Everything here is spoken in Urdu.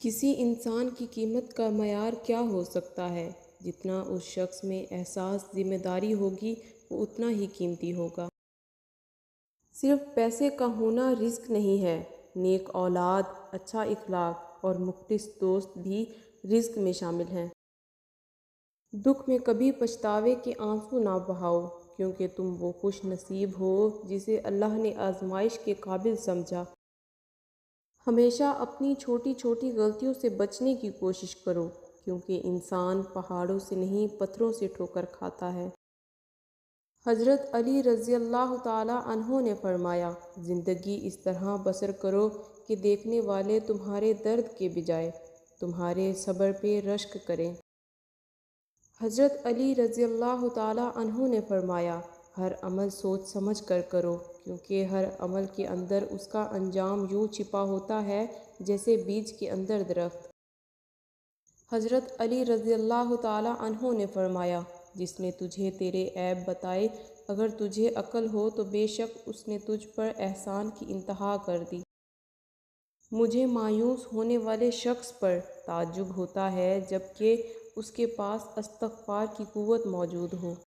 کسی انسان کی قیمت کا معیار کیا ہو سکتا ہے؟ جتنا اس شخص میں احساس ذمہ داری ہوگی وہ اتنا ہی قیمتی ہوگا۔ صرف پیسے کا ہونا رزق نہیں ہے، نیک اولاد، اچھا اخلاق اور مخلص دوست بھی رزق میں شامل ہیں۔ دکھ میں کبھی پچھتاوے کے آنسو نہ بہاؤ، کیونکہ تم وہ خوش نصیب ہو جسے اللہ نے آزمائش کے قابل سمجھا۔ ہمیشہ اپنی چھوٹی چھوٹی غلطیوں سے بچنے کی کوشش کرو، کیونکہ انسان پہاڑوں سے نہیں پتھروں سے ٹھوکر کھاتا ہے۔ حضرت علی رضی اللہ تعالیٰ عنہ نے فرمایا، زندگی اس طرح بسر کرو کہ دیکھنے والے تمہارے درد کے بجائے تمہارے صبر پہ رشک کریں۔ حضرت علی رضی اللہ تعالیٰ عنہ نے فرمایا، ہر عمل سوچ سمجھ کر کرو، کیونکہ ہر عمل کے اندر اس کا انجام یوں چھپا ہوتا ہے جیسے بیج کے اندر درخت۔ حضرت علی رضی اللہ تعالیٰ عنہ نے فرمایا، جس نے تجھے تیرے عیب بتائے، اگر تجھے عقل ہو تو بے شک اس نے تجھ پر احسان کی انتہا کر دی۔ مجھے مایوس ہونے والے شخص پر تعجب ہوتا ہے جبکہ اس کے پاس استغفار کی قوت موجود ہو۔